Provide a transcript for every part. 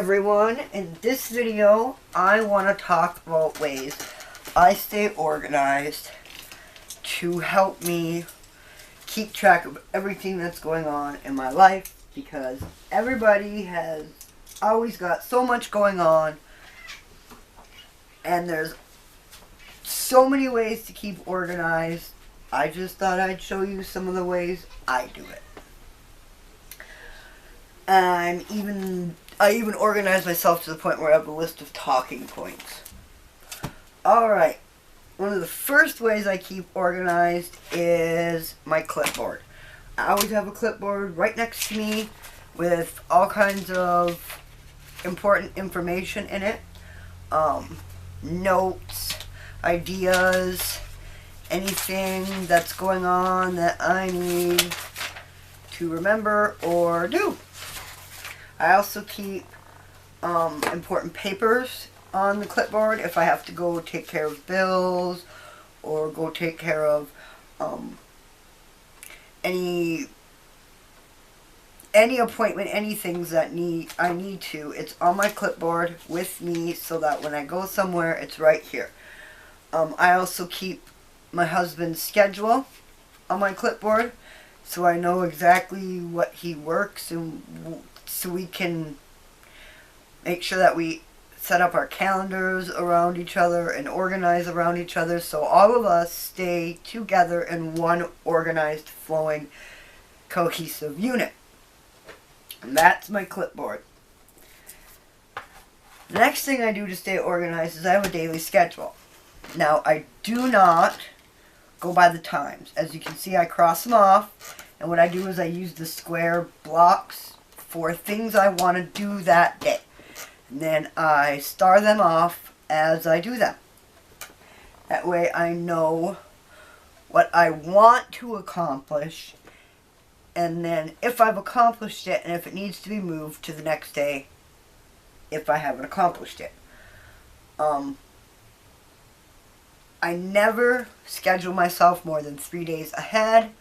everyone. In this video, I want to talk about ways I stay organized to help me keep track of everything that's going on in my life, because everybody has always got so much going on and there's so many ways to keep organized. I just thought I'd show you some of the ways I do it. I even organize myself to the point where I have a list of talking points. Alright, one of the first ways I keep organized is my clipboard. I always have a clipboard right next to me with all kinds of important information in it. Notes, ideas, anything that's going on that I need to remember or do. I also keep important papers on the clipboard if I have to go take care of bills or go take care of any appointment, any things that I need to. It's on my clipboard with me so that when I go somewhere, it's right here. I also keep my husband's schedule on my clipboard so I know exactly what he works, and so we can make sure that we set up our calendars around each other and organize around each other, so all of us stay together in one organized, flowing, cohesive unit. And that's my clipboard. The next thing I do to stay organized is I have a daily schedule. Now, I do not go by the times. As you can see, I cross them off, and what I do is I use the square blocks for things I want to do that day. And then I star them off as I do them. That way I know what I want to accomplish, and then if I've accomplished it and if it needs to be moved to the next day if I haven't accomplished it. I never schedule myself more than 3 days ahead.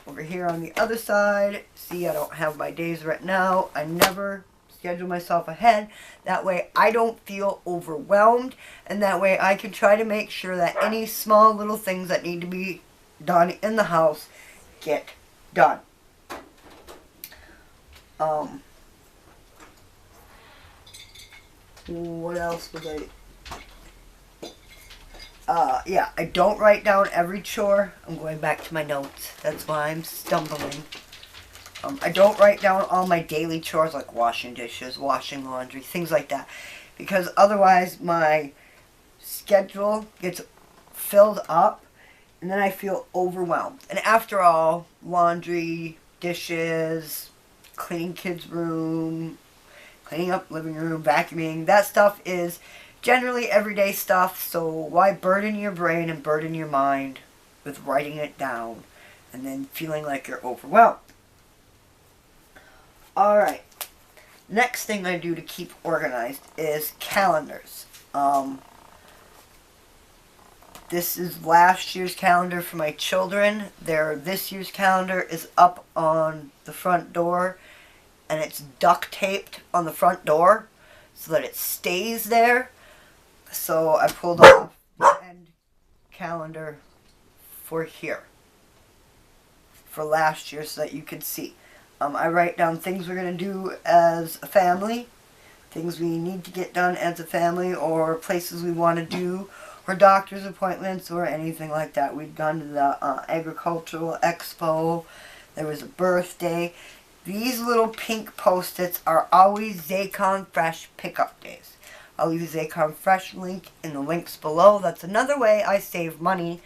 Over here on the other side, see, I don't have my days right now. I never schedule myself ahead. That way I don't feel overwhelmed, and that way I can try to make sure that any small little things that need to be done in the house get done. What else was yeah, I don't write down every chore. I'm going back to my notes. That's why I'm stumbling. I don't write down all my daily chores like washing dishes, washing laundry, things like that. Because otherwise my schedule gets filled up and then I feel overwhelmed. And after all, laundry, dishes, cleaning kids' room, cleaning up living room, vacuuming, that stuff is generally everyday stuff, so why burden your brain and burden your mind with writing it down and then feeling like you're overwhelmed? Alright, next thing I do to keep organized is calendars. This is last year's calendar for my children. This year's calendar is up on the front door, and it's duct taped on the front door so that it stays there. So I pulled off the end calendar for here, for last year, so that you can see. I write down things we're going to do as a family, things we need to get done as a family, or places we want to do, or doctor's appointments, or anything like that. We'd gone to the agricultural expo, there was a birthday. These little pink post-its are always Zaycon Fresh pickup days. I'll leave the Zaycon Fresh link in the links below. That's another way I save money,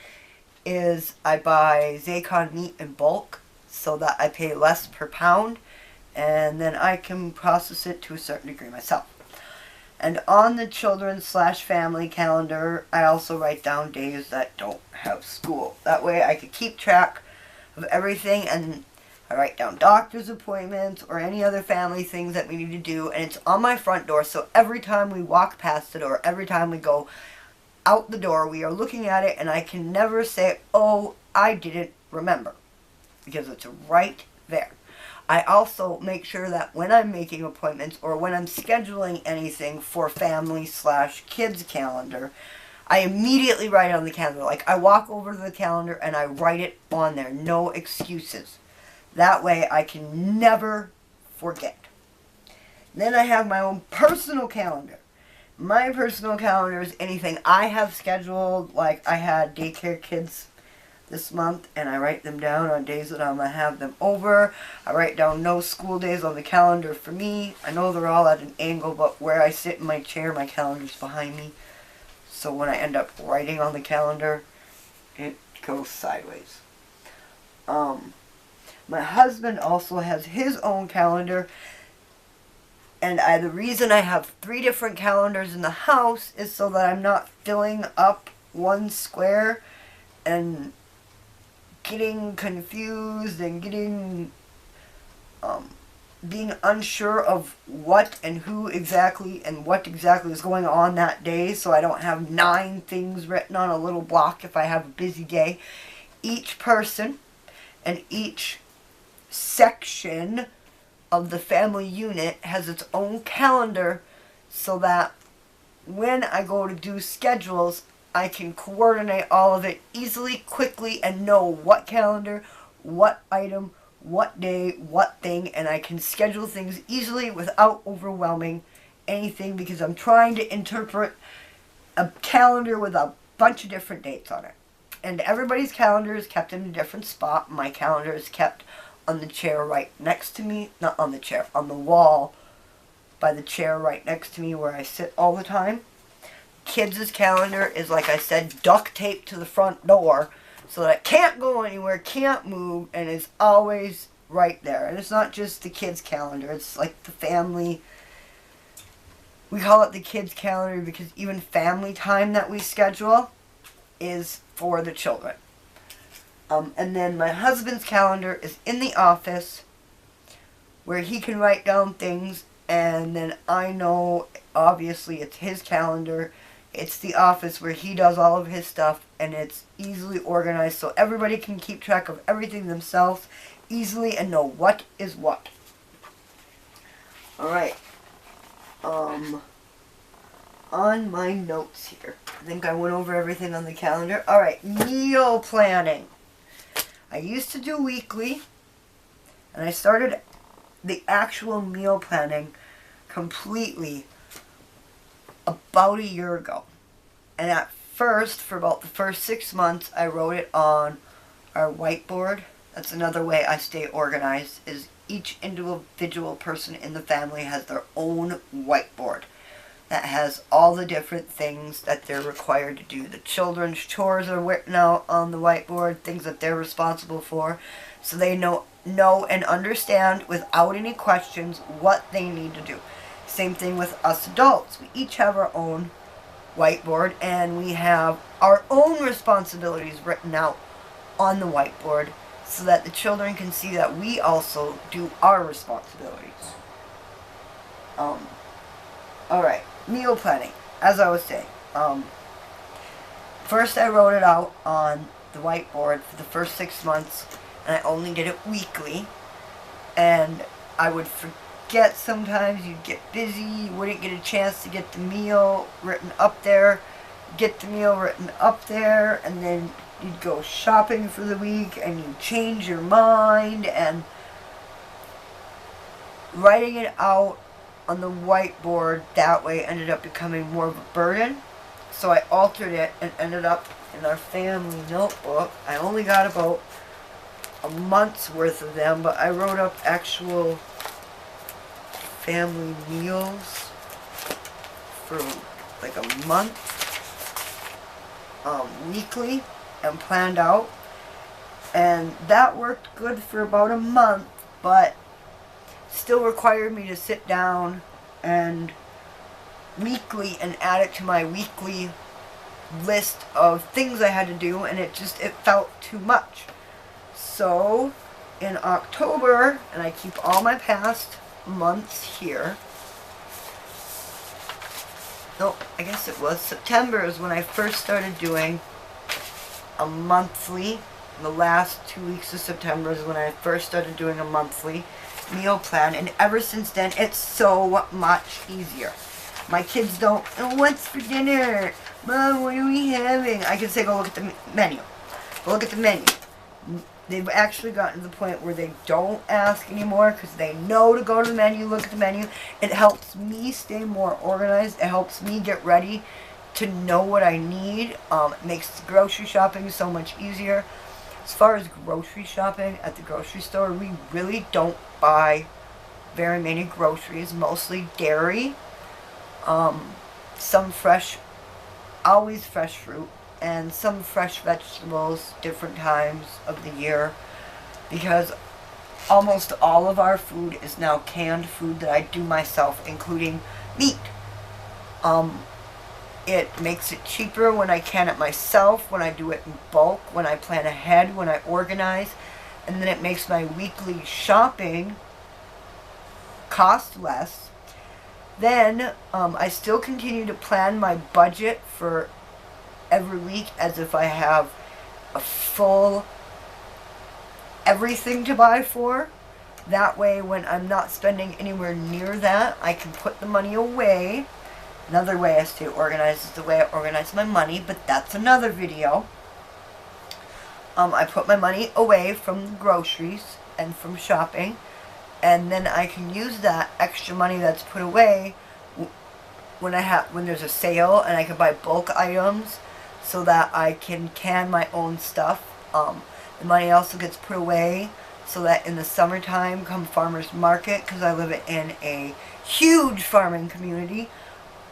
is I buy Zaycon meat in bulk so that I pay less per pound, and then I can process it to a certain degree myself. And on the children's/family calendar, I also write down days that don't have school. That way I can keep track of everything, and I write down doctor's appointments or any other family things that we need to do, and it's on my front door, so every time we walk past it or every time we go out the door, we are looking at it, and I can never say, oh, I didn't remember, because it's right there. I also make sure that when I'm making appointments or when I'm scheduling anything for family/kids calendar, I immediately write it on the calendar. Like, I walk over to the calendar and I write it on there. No excuses. That way I can never forget. Then I have my own personal calendar. My personal calendar is anything I have scheduled. Like, I had daycare kids this month, and I write them down on days that I'm going to have them over. I write down no school days on the calendar for me. I know they're all at an angle, but where I sit in my chair, my calendar's behind me. So when I end up writing on the calendar, it goes sideways. My husband also has his own calendar, and the reason I have 3 different calendars in the house is so that I'm not filling up one square and getting confused and being unsure of what and who exactly and what exactly is going on that day, so I don't have 9 things written on a little block if I have a busy day. Each person and each section of the family unit has its own calendar, so that when I go to do schedules, I can coordinate all of it easily, quickly, and know what calendar, what item, what day, what thing, and I can schedule things easily without overwhelming anything, because I'm trying to interpret a calendar with a bunch of different dates on it. And everybody's calendar is kept in a different spot. My calendar is kept on the chair right next to me, not on the chair, on the wall by the chair right next to me where I sit all the time. Kids' calendar is, like I said, duct taped to the front door so that it can't go anywhere, can't move, and is always right there. And it's not just the kids' calendar, it's like the family. We call it the kids' calendar because even family time that we schedule is for the children. And then my husband's calendar is in the office where he can write down things, and then I know, obviously, it's his calendar. It's the office where he does all of his stuff, and it's easily organized so everybody can keep track of everything themselves easily and know what is what. Alright. On my notes here, I think I went over everything on the calendar. Alright, meal planning. I used to do weekly, and I started the actual meal planning completely about a year ago. And at first, for about the first 6 months, I wrote it on our whiteboard. That's another way I stay organized, is each individual person in the family has their own whiteboard that has all the different things that they're required to do. The children's chores are written out on the whiteboard, things that they're responsible for, so they know and understand without any questions what they need to do. Same thing with us adults. We each have our own whiteboard, and we have our own responsibilities written out on the whiteboard so that the children can see that we also do our responsibilities. Alright, meal planning. As I was saying, first I wrote it out on the whiteboard for the first 6 months, and I only did it weekly, and I would forget sometimes. You'd get busy, you wouldn't get a chance to get the meal written up there, and then you'd go shopping for the week, and you'd change your mind, and writing it out on the whiteboard that way ended up becoming more of a burden. So I altered it and ended up in our family notebook. I only got about a month's worth of them, but I wrote up actual family meals for like a month, weekly, and planned out. And that worked good for about a month, but still required me to sit down and weekly and add it to my weekly list of things I had to do, and it felt too much. So in October, and I keep all my past months here. No, I guess it was September is when I first started doing a monthly. The last 2 weeks of September is when I first started doing a monthly. meal plan, and ever since then, it's so much easier. My kids don't, "Oh, what's for dinner? Mom, what are we having?" I can say, go look at the menu. Go look at the menu. They've actually gotten to the point where they don't ask anymore because they know to go to the menu, look at the menu. It helps me stay more organized. It helps me get ready to know what I need. It makes grocery shopping so much easier. As far as grocery shopping at the grocery store, we really don't buy very many groceries, mostly dairy, some fresh, always fresh fruit, and some fresh vegetables different times of the year, because almost all of our food is now canned food that I do myself, including meat. It makes it cheaper when I can it myself, when I do it in bulk, when I plan ahead, when I organize, and then it makes my weekly shopping cost less. Then I still continue to plan my budget for every week as if I have a full everything to buy for. That way, when I'm not spending anywhere near that, I can put the money away. Another way I stay organized is the way I organize my money, but that's another video. I put my money away from the groceries and from shopping, and then I can use that extra money that's put away when there's a sale, and I can buy bulk items so that I can my own stuff. The money also gets put away so that in the summertime, come farmers market, because I live in a huge farming community,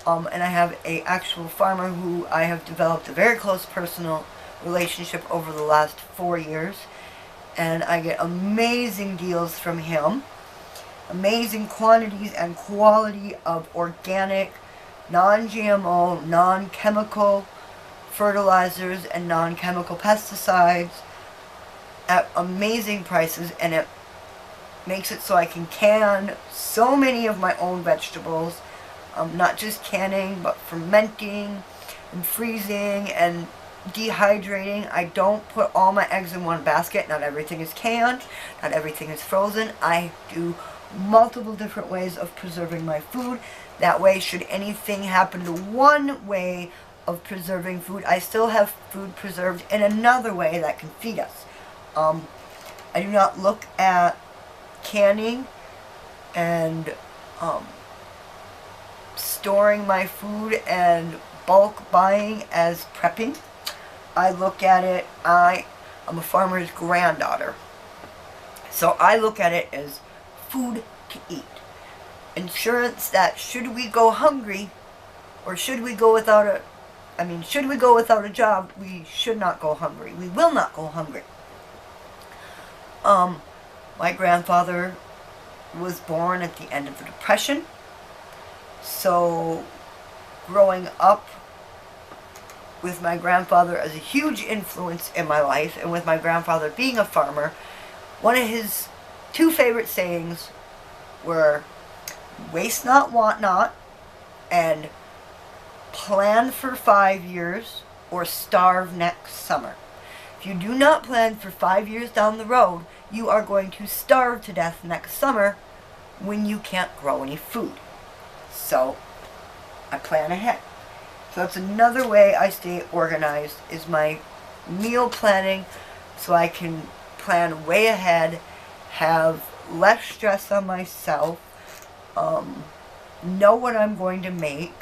and I have a actual farmer who I have developed a very close personal relationship over the last 4 years, and I get amazing deals from him, amazing quantities and quality of organic, non-GMO, non-chemical fertilizers and non-chemical pesticides at amazing prices, and it makes it so I can so many of my own vegetables, not just canning, but fermenting and freezing and dehydrating. I don't put all my eggs in one basket. Not everything is canned, not everything is frozen. I do multiple different ways of preserving my food. That way, should anything happen to one way of preserving food, I still have food preserved in another way that can feed us. I do not look at canning and storing my food and bulk buying as prepping. I look at it, I'm a farmer's granddaughter, so I look at it as food to eat. Insurance that should we go hungry, or should we go without a job, we should not go hungry. We will not go hungry. My grandfather was born at the end of the Depression, so growing up with my grandfather as a huge influence in my life, and with my grandfather being a farmer, one of his two favorite sayings were waste not, want not, and plan for 5 years or starve next summer. If you do not plan for 5 years down the road, you are going to starve to death next summer when you can't grow any food. So I plan ahead. So that's another way I stay organized, is my meal planning, so I can plan way ahead, have less stress on myself, know what I'm going to make,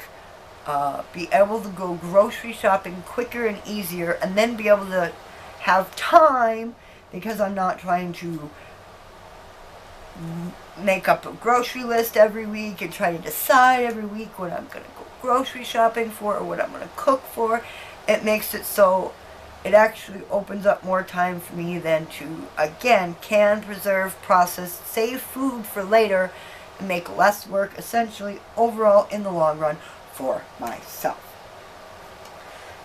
be able to go grocery shopping quicker and easier, and then be able to have time, because I'm not trying to make up a grocery list every week and try to decide every week what I'm going to go grocery shopping for or what I'm going to cook for. It makes it so it actually opens up more time for me than to, again, can, preserve, process, save food for later, and make less work, essentially, overall, in the long run, for myself.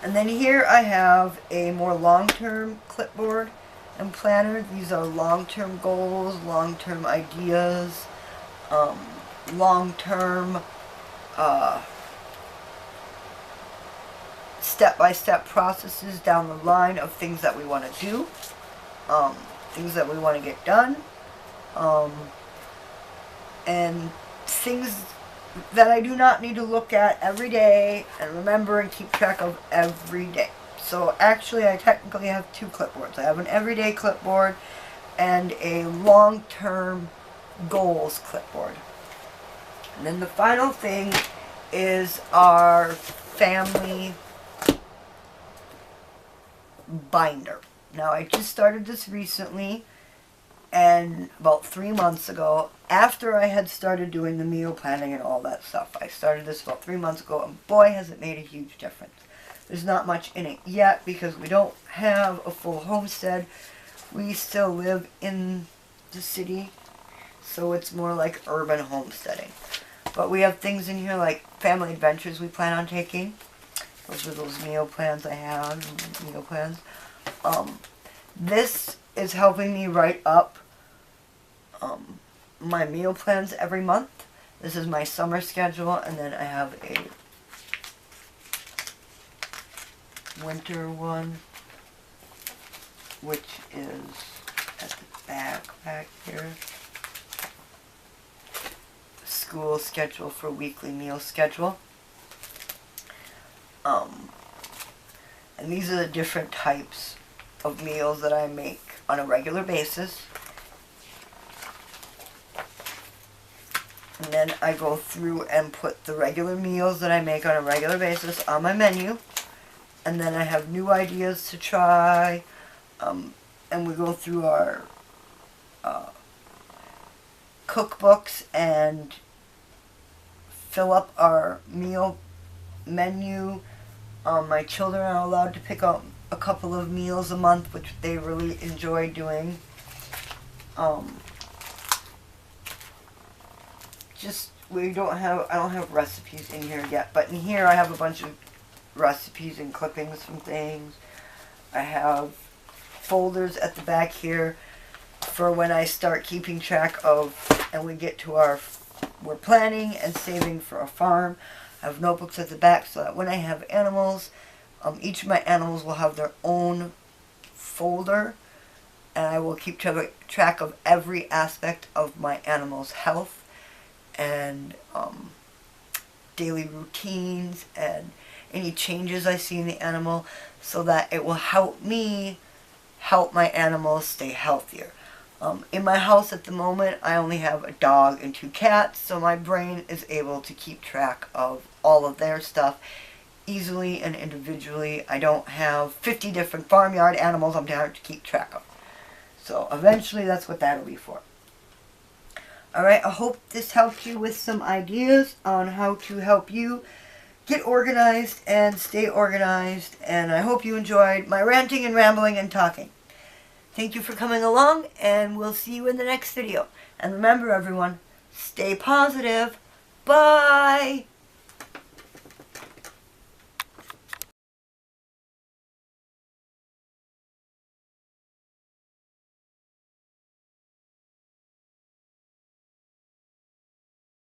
And then here I have a more long-term clipboard and planner. These are long-term goals, long-term ideas, long-term step-by-step processes down the line of things that we want to do, things that we want to get done. and things that I do not need to look at every day and remember and keep track of every day. So actually I technically have two clipboards. I have an everyday clipboard and a long-term goals clipboard. And then the final thing is our family binder. Now I just started this recently, and about 3 months ago, after I had started doing the meal planning and all that stuff. I started this about 3 months ago, and boy has it made a huge difference. There's not much in it yet because we don't have a full homestead. We still live in the city, so it's more like urban homesteading. But we have things in here like family adventures we plan on taking. Those are those meal plans I have, meal plans. This is helping me write up my meal plans every month. This is my summer schedule, and then I have a winter one, which is at the back here. School schedule for weekly meal schedule. And these are the different types of meals that I make on a regular basis. And then I go through and put the regular meals that I make on a regular basis on my menu. And then I have new ideas to try. And we go through our cookbooks and fill up our meal menu. My children are allowed to pick up a couple of meals a month, which they really enjoy doing. I don't have recipes in here yet, but in here I have a bunch of recipes and clippings from things. I have folders at the back here for when I start keeping track of, and we get to we're planning and saving for a farm. I have notebooks at the back so that when I have animals, each of my animals will have their own folder, and I will keep track of every aspect of my animal's health and daily routines and any changes I see in the animal, so that it will help me help my animals stay healthier. In my house at the moment, I only have a dog and 2 cats, so my brain is able to keep track of all of their stuff easily and individually. I don't have 50 different farmyard animals I'm down to keep track of. So eventually that's what that'll be for. Alright, I hope this helped you with some ideas on how to help you get organized and stay organized, and I hope you enjoyed my ranting and rambling and talking. Thank you for coming along, and we'll see you in the next video. And remember everyone, stay positive. Bye!